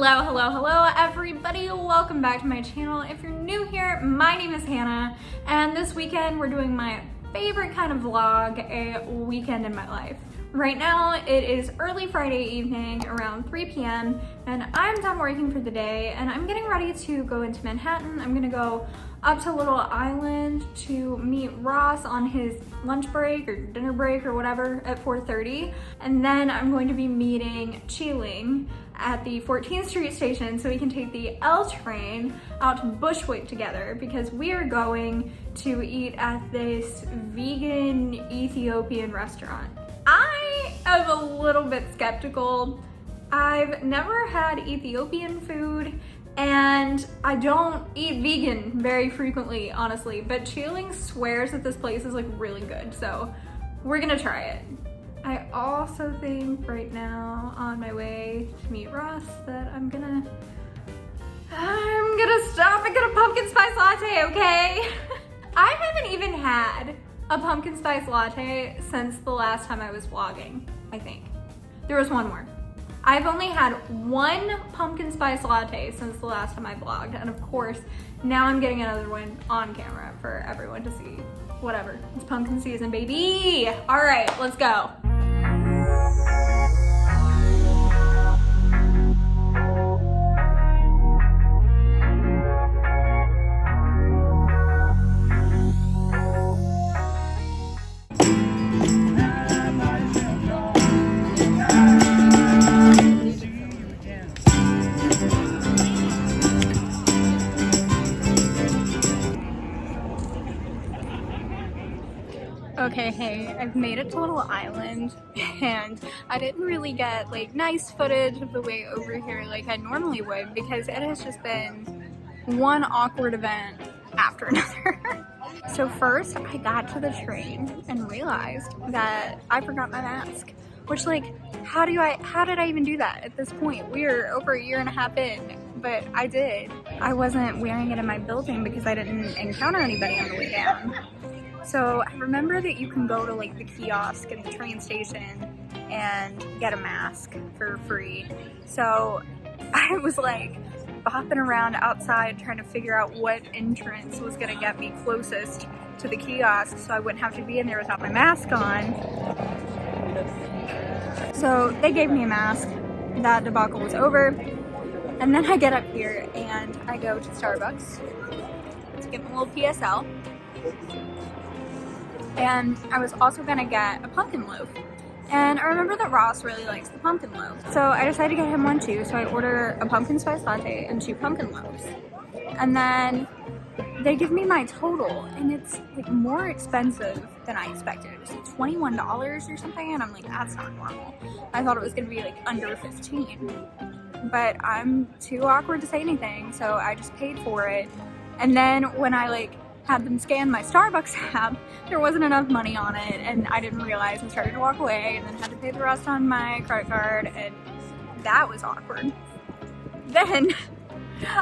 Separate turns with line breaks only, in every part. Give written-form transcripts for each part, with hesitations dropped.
Hello everybody, welcome back to my channel. If you're new here, my name is Hannah, and this weekend we're doing my favorite kind of vlog, a weekend in my life. Right now it is early Friday evening around 3 p.m. and I'm done working for the day and I'm getting ready to go into Manhattan. I'm gonna go up to Little Island to meet Ross on his lunch break or dinner break or whatever at 4:30, and then I'm going to be meeting Chi-Ling at the 14th Street station so we can take the L train out to Bushwick together because we are going to eat at this vegan Ethiopian restaurant. I am a little bit skeptical. I've never had Ethiopian food and I don't eat vegan very frequently, honestly, but Chi-Ling swears that this place is like really good, so we're gonna try it. I also think right now on my way to meet Ross that I'm gonna stop and get a pumpkin spice latte, okay? I haven't even had a pumpkin spice latte since the last time I was vlogging, I think. There was one more. I've only had one pumpkin spice latte since the last time I vlogged, and of course, now I'm getting another one on camera for everyone to see. Whatever, it's pumpkin season, baby! All right, let's go. Okay, hey, I've made it to Little Island and I didn't really get like nice footage of the way over here like I normally would because it has just been one awkward event after another. So first I got to the train and realized that I forgot my mask, which like, how did I even do that at this point? We're over a year and a half in, but I did. I wasn't wearing it in my building because I didn't encounter anybody on the way down. So I remember that you can go to like the kiosk at the train station and get a mask for free. So I was like bopping around outside trying to figure out what entrance was gonna get me closest to the kiosk so I wouldn't have to be in there without my mask on. So they gave me a mask, that debacle was over. And then I get up here and I go to Starbucks to get my little PSL. And I was also gonna get a pumpkin loaf. And I remember that Ross really likes the pumpkin loaf. So I decided to get him one too. So I order a pumpkin spice latte and 2 pumpkin loaves. And then they give me my total and it's like more expensive than I expected. It was like $21 or something and I'm like, that's not normal. I thought it was gonna be like under 15. But I'm too awkward to say anything, so I just paid for it. And then when I like had them scan my Starbucks app, there wasn't enough money on it and I didn't realize and started to walk away and then had to pay the rest on my credit card and that was awkward. Then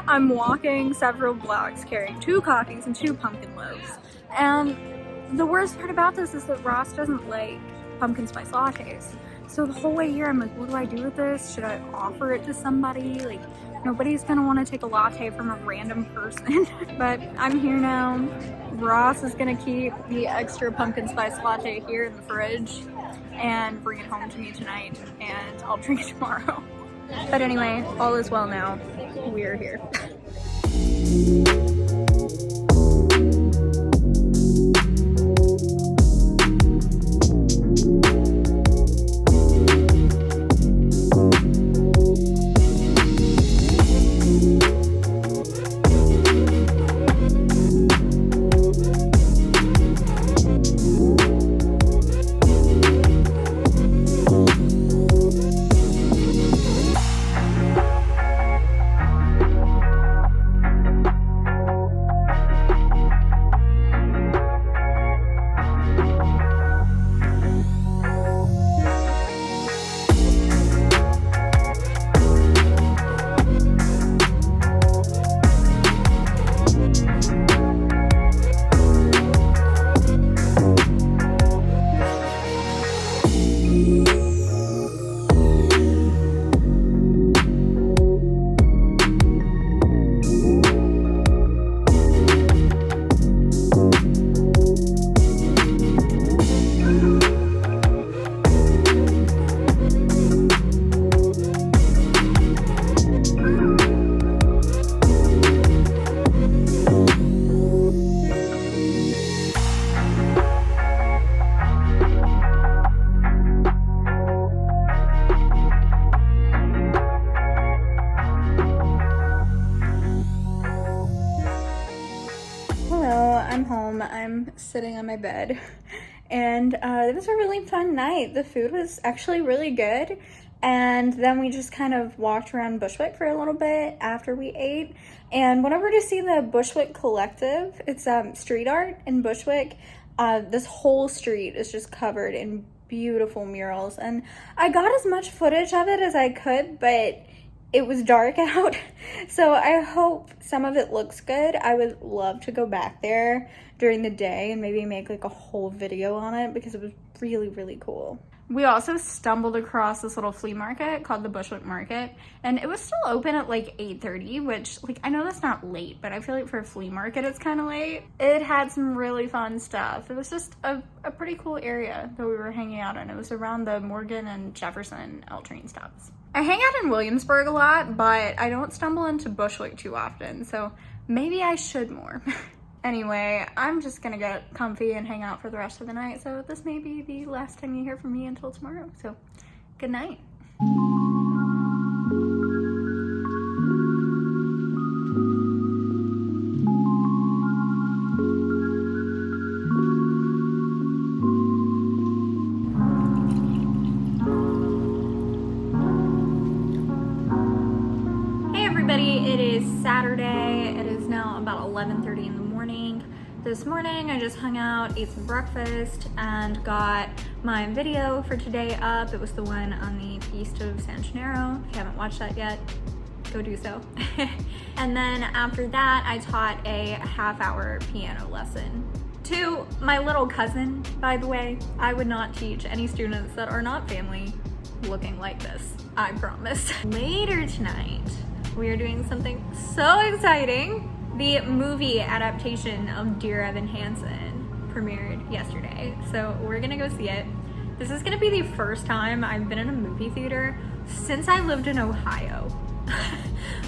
I'm walking several blocks carrying 2 coffees and 2 pumpkin loaves. And the worst part about this is that Ross doesn't like pumpkin spice lattes. So the whole way here I'm like, what do I do with this? Should I offer it to somebody? Like, nobody's gonna want to take a latte from a random person. But I'm here now. Ross is gonna keep the extra pumpkin spice latte here in the fridge and bring it home to me tonight and I'll drink it tomorrow. But anyway, all is well now. We're here. sitting on my bed, and it was a really fun night. The food was actually really good, and then we just kind of walked around Bushwick for a little bit after we ate, and went over to see the Bushwick Collective. It's street art in Bushwick. This whole street is just covered in beautiful murals, and I got as much footage of it as I could, but it was dark out, so I hope some of it looks good. I would love to go back there during the day and maybe make like a whole video on it because it was really, really cool. We also stumbled across this little flea market called the Bushwick Market, and it was still open at like 8:30, which, like, I know that's not late, but I feel like for a flea market it's kind of late. It had some really fun stuff. It was just a pretty cool area that we were hanging out in. It was around the Morgan and Jefferson L train stops. I hang out in Williamsburg a lot, but I don't stumble into Bushwick too often, so maybe I should more. Anyway, I'm just gonna get comfy and hang out for the rest of the night, so this may be the last time you hear from me until tomorrow, so good night. It is Saturday. It is now about 11:30 in the morning. This morning I just hung out, ate some breakfast, and got my video for today up. It was the one on the Feast of San Gennaro. If you haven't watched that yet, go do so. And then after that I taught a half-hour piano lesson to my little cousin. By the way, I would not teach any students that are not family looking like this, I promise. Later tonight we are doing something so exciting. The movie adaptation of Dear Evan Hansen premiered yesterday, so we're gonna go see it. This is gonna be the first time I've been in a movie theater since I lived in Ohio.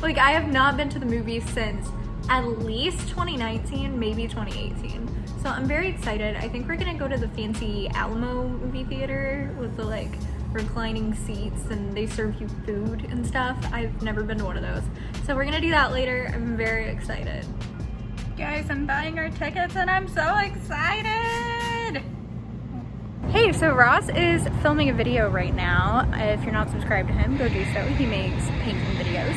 Like, I have not been to the movies since at least 2019, maybe 2018. So I'm very excited. I think we're gonna go to the fancy Alamo movie theater with the like reclining seats and they serve you food and stuff. I've never been to one of those. So we're gonna do that later. I'm very excited. Guys, I'm buying our tickets and I'm so excited. Hey, so Ross is filming a video right now. If you're not subscribed to him, go do so. He makes painting videos.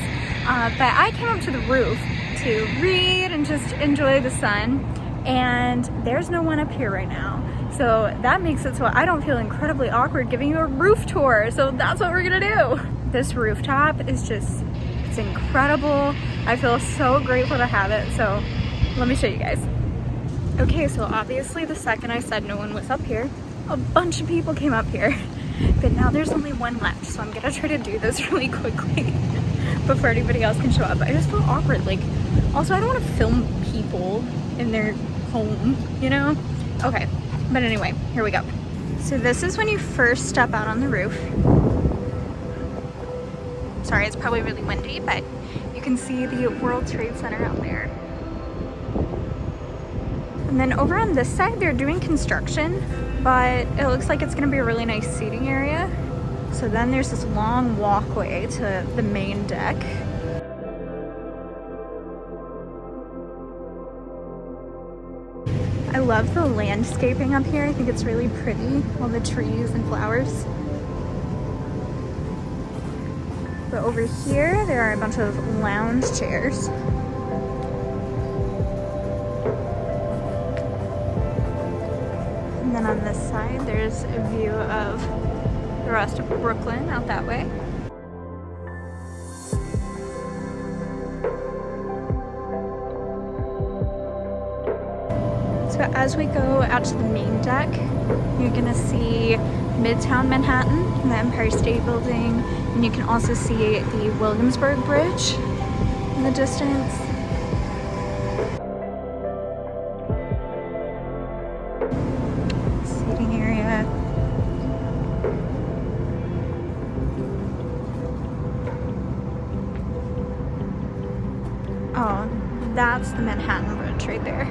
But I came up to the roof to read and just enjoy the sun, and there's no one up here right now. So that makes it so I don't feel incredibly awkward giving you a roof tour. So that's what we're gonna do. This rooftop is just, it's incredible. I feel so grateful to have it. So let me show you guys. Okay, so obviously the second I said no one was up here, a bunch of people came up here. But now there's only one left. So I'm gonna try to do this really quickly before anybody else can show up. I just feel awkward. Like, also I don't wanna film people in their home, you know? Okay. But anyway, here we go. So this is when you first step out on the roof. Sorry, it's probably really windy, but you can see the World Trade Center out there. And then over on this side, they're doing construction, but it looks like it's gonna be a really nice seating area. So then there's this long walkway to the main deck. I love the landscaping up here. I think it's really pretty, all the trees and flowers. But over here, there are a bunch of lounge chairs. And then on this side, there's a view of the rest of Brooklyn out that way. So as we go out to the main deck, you're gonna see Midtown Manhattan and the Empire State Building, and you can also see the Williamsburg Bridge in the distance. Seating area. Oh, that's the Manhattan Bridge right there.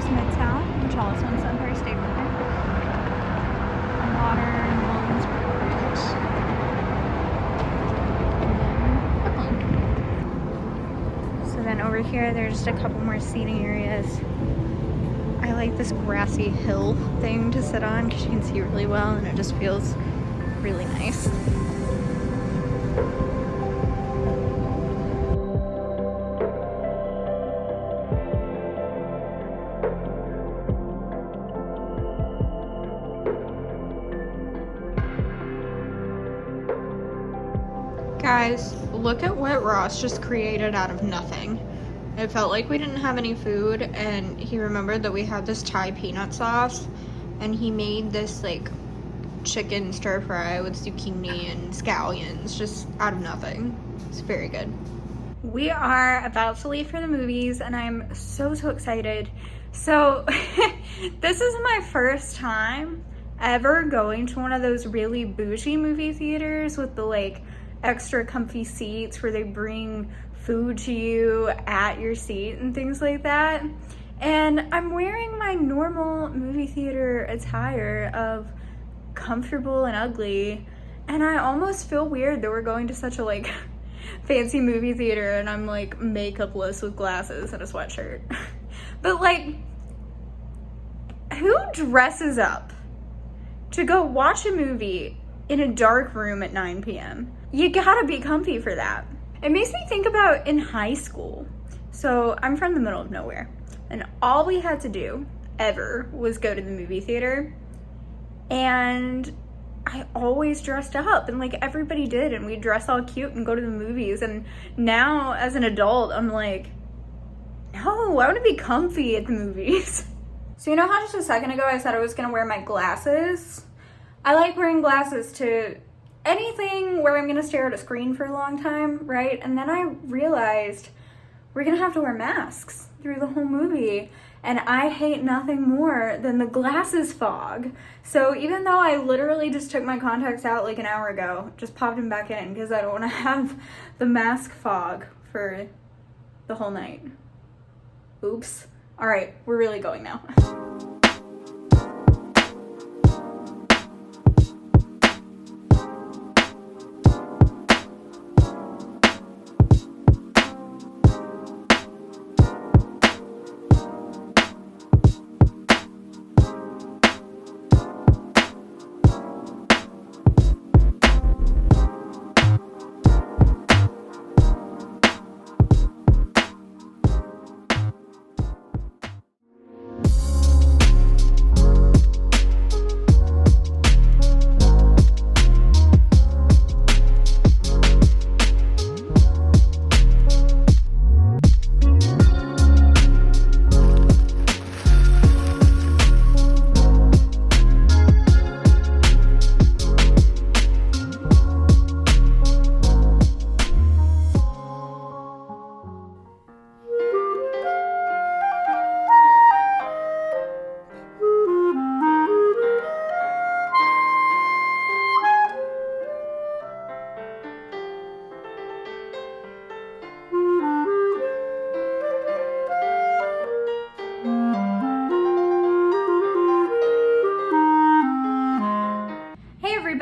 Midtown, which also is Empire State Building. Water and Williamsburg Bridge. And then Brooklyn. So then here, there's just a couple more seating areas. I like this grassy hill thing to sit on because you can see really well and it just feels really nice. Guys, look at what Ross just created out of nothing. It felt like we didn't have any food, and he remembered that we had this Thai peanut sauce, and he made this like chicken stir fry with zucchini and scallions just out of nothing. It's very good. We are about to leave for the movies, and I'm so excited. So this is my first time ever going to one of those really bougie movie theaters with the like extra comfy seats where they bring food to you at your seat and things like that. And I'm wearing my normal movie theater attire of comfortable and ugly, and I almost feel weird that we're going to such a like fancy movie theater and I'm like makeupless with glasses and a sweatshirt. But like, who dresses up to go watch a movie in a dark room at 9 p.m? You gotta be comfy for that. It makes me think about in high school. So I'm from the middle of nowhere, and all we had to do ever was go to the movie theater, and I always dressed up, and like everybody did, and we'd dress all cute and go to the movies. And now as an adult, I'm like, no, I want to be comfy at the movies. So you know how just a second ago I said I was gonna wear my glasses? I like wearing glasses to anything where I'm gonna stare at a screen for a long time, right? And then I realized we're gonna have to wear masks through the whole movie, and I hate nothing more than the glasses fog. So even though I literally just took my contacts out like an hour ago, just popped them back in because I don't want to have the mask fog for the whole night. Oops. All right, we're really going now.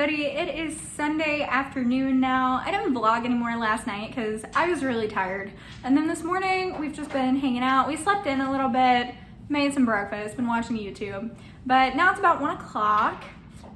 It is Sunday afternoon now. I didn't vlog anymore last night because I was really tired. And then this morning, we've just been hanging out. We slept in a little bit, made some breakfast, been watching YouTube. But now it's about 1 o'clock,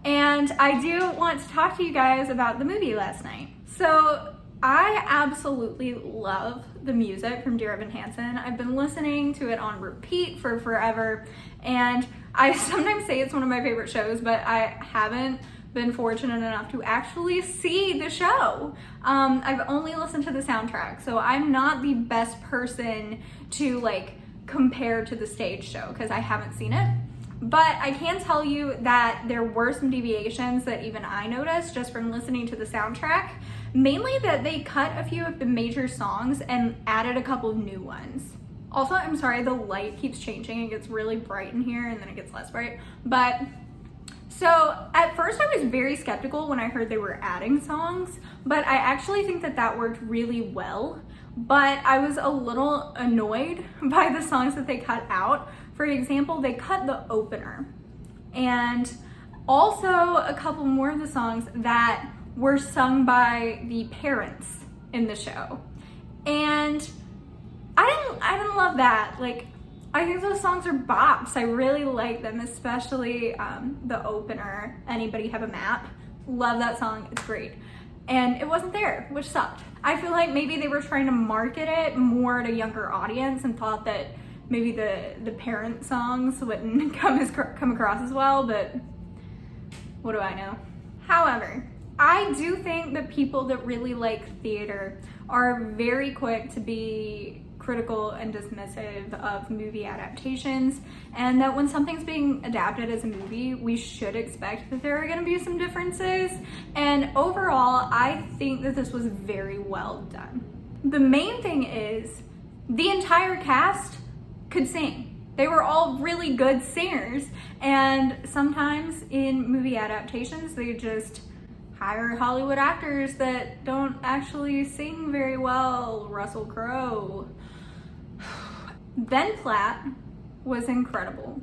and I do want to talk to you guys about the movie last night. So I absolutely love the music from Dear Evan Hansen. I've been listening to it on repeat for forever, and I sometimes say it's one of my favorite shows, but I haven't been fortunate enough to actually see the show. I've only listened to the soundtrack, so I'm not the best person to like compare to the stage show because I haven't seen it. But I can tell you that there were some deviations that even I noticed just from listening to the soundtrack. Mainly that they cut a few of the major songs and added a couple of new ones. Also, I'm sorry, the light keeps changing. It gets really bright in here and then it gets less bright. But so at first I was very skeptical when I heard they were adding songs, but I actually think that that worked really well. But I was a little annoyed by the songs that they cut out. For example, they cut the opener and also a couple more of the songs that were sung by the parents in the show. And I didn't love that. Like, I think those songs are bops. I really like them, especially the opener, Anybody Have a Map? Love that song, it's great. And it wasn't there, which sucked. I feel like maybe they were trying to market it more to a younger audience and thought that maybe the parent songs wouldn't come across as well, but what do I know? However, I do think that people that really like theater are very quick to be critical and dismissive of movie adaptations, and that when something's being adapted as a movie, we should expect that there are going to be some differences. And overall, I think that this was very well done. The main thing is the entire cast could sing. They were all really good singers, and sometimes in movie adaptations, they just hire Hollywood actors that don't actually sing very well. Russell Crowe. Ben Platt was incredible.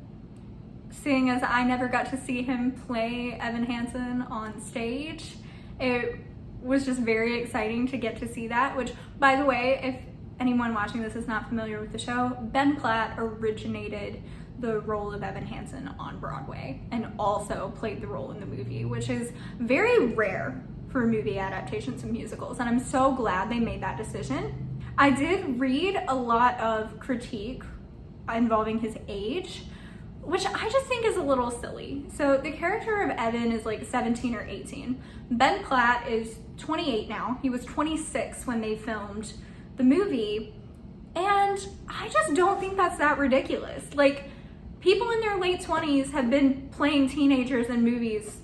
Seeing as I never got to see him play Evan Hansen on stage, it was just very exciting to get to see that, which, by the way, if anyone watching this is not familiar with the show, Ben Platt originated the role of Evan Hansen on Broadway and also played the role in the movie, which is very rare for movie adaptations of musicals, and I'm so glad they made that decision. I did read a lot of critique involving his age, which I just think is a little silly. So the character of Evan is like 17 or 18. Ben Platt is 28 now. He was 26 when they filmed the movie, and I just don't think that's that ridiculous. Like, people in their late 20s have been playing teenagers in movies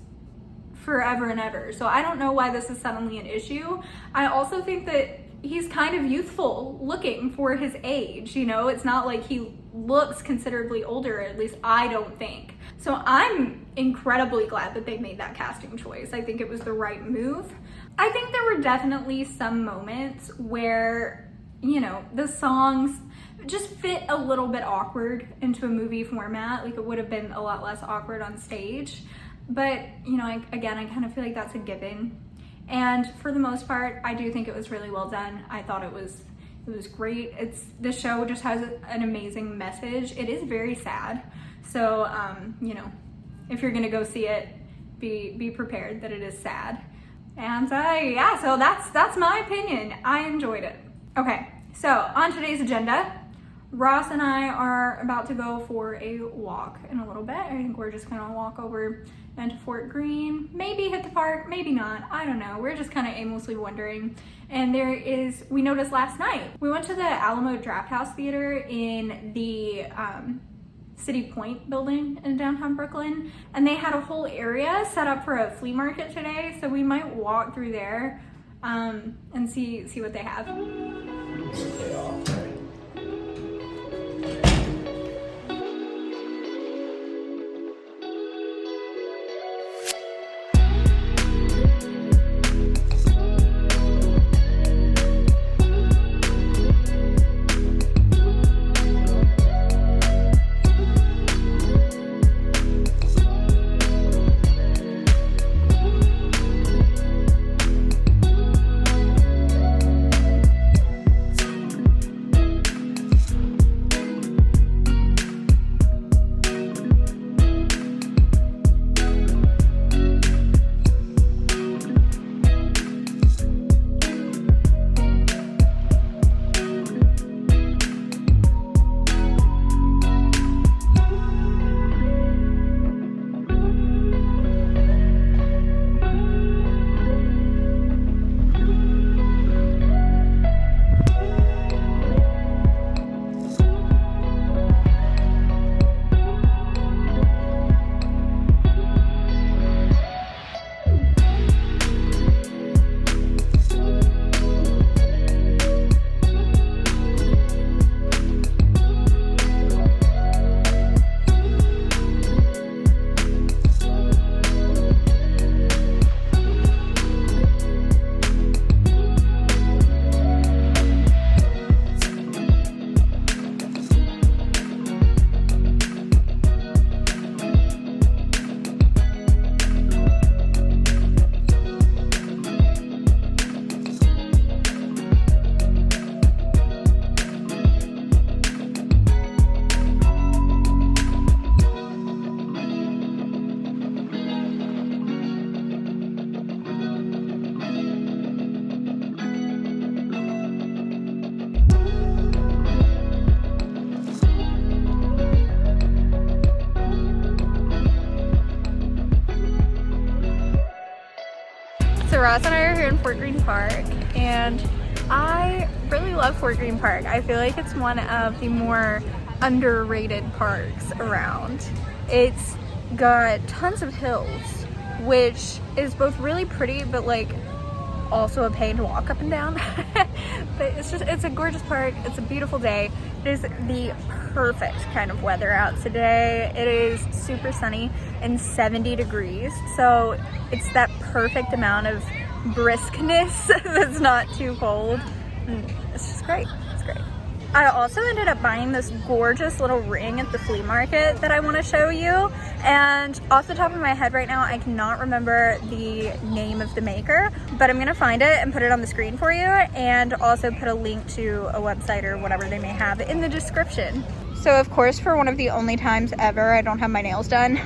forever and ever, so I don't know why this is suddenly an issue. I also think that he's kind of youthful looking for his age, you know? It's not like he looks considerably older, at least I don't think. So I'm incredibly glad that they made that casting choice. I think it was the right move. I think there were definitely some moments where, you know, the songs just fit a little bit awkward into a movie format. Like, it would have been a lot less awkward on stage. But, you know, I kind of feel like that's a given. And for the most part, I do think it was really well done. I thought it was great. The show just has an amazing message. It is very sad. So, you know, if you're gonna go see it, be prepared that it is sad. And yeah, so that's my opinion. I enjoyed it. Okay, so on today's agenda, Ross and I are about to go for a walk in a little bit. I think we're just gonna walk over into Fort Greene, maybe hit the park, maybe not, I don't know. We're just kind of aimlessly wondering. And we noticed last night, we went to the Alamo Drafthouse Theater in the City Point building in downtown Brooklyn, and they had a whole area set up for a flea market today, so we might walk through there and see what they have. So Ross and I are here in Fort Greene Park, and I really love Fort Greene Park. I feel like it's one of the more underrated parks around. It's got tons of hills, which is both really pretty but like also a pain to walk up and down. But it's a gorgeous park. It's a beautiful day. It is the perfect kind of weather out today. It is super sunny and 70 degrees, so it's that perfect amount of briskness that's not too cold. It's just great. It's great. I also ended up buying this gorgeous little ring at the flea market that I want to show you, and off the top of my head right now I cannot remember the name of the maker, but I'm gonna find it and put it on the screen for you, and also put a link to a website or whatever they may have in the description. So of course, for one of the only times ever I don't have my nails done,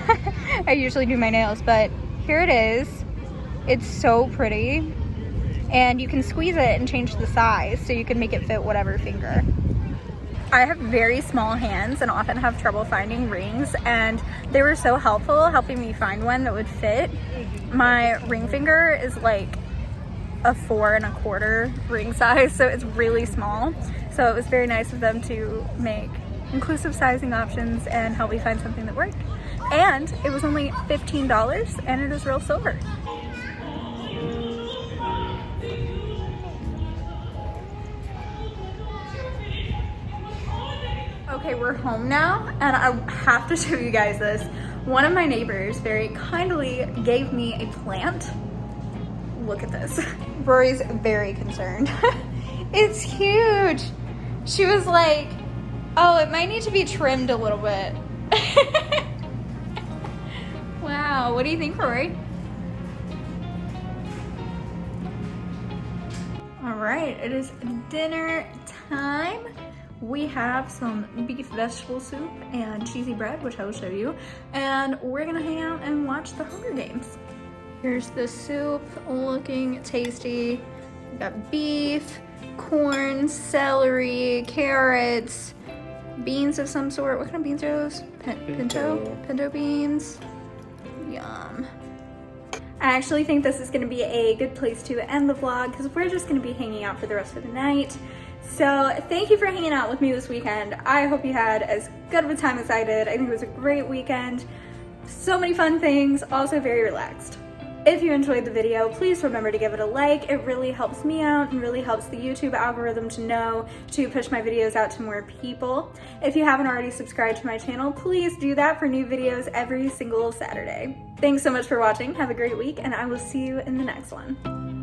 I usually do my nails, but here it is. It's so pretty, and you can squeeze it and change the size so you can make it fit whatever finger. I have very small hands and often have trouble finding rings, and they were so helpful helping me find one that would fit. My ring finger is like a 4 1/4 ring size, so it's really small. So it was very nice of them to make inclusive sizing options and help me find something that worked. And it was only $15, and it is real silver. Okay, we're home now, and I have to show you guys this. One of my neighbors very kindly gave me a plant. Look at this. Rory's very concerned. It's huge. She was like, oh, it might need to be trimmed a little bit. Wow, what do you think, Rory? All right, it is dinner time. We have some beef vegetable soup and cheesy bread, which I will show you, and we're gonna hang out and watch the Hunger Games. Here's the soup, looking tasty. We got beef, corn, celery, carrots, beans of some sort. What kind of beans are those? Pinto beans. Yum. I actually think this is gonna be a good place to end the vlog because we're just gonna be hanging out for the rest of the night. So thank you for hanging out with me this weekend. I hope you had as good of a time as I did. I think it was a great weekend. So many fun things, also very relaxed. If you enjoyed the video, please remember to give it a like. It really helps me out and really helps the YouTube algorithm to know to push my videos out to more people. If you haven't already subscribed to my channel, please do that for new videos every single Saturday. Thanks so much for watching. Have a great week, and I will see you in the next one.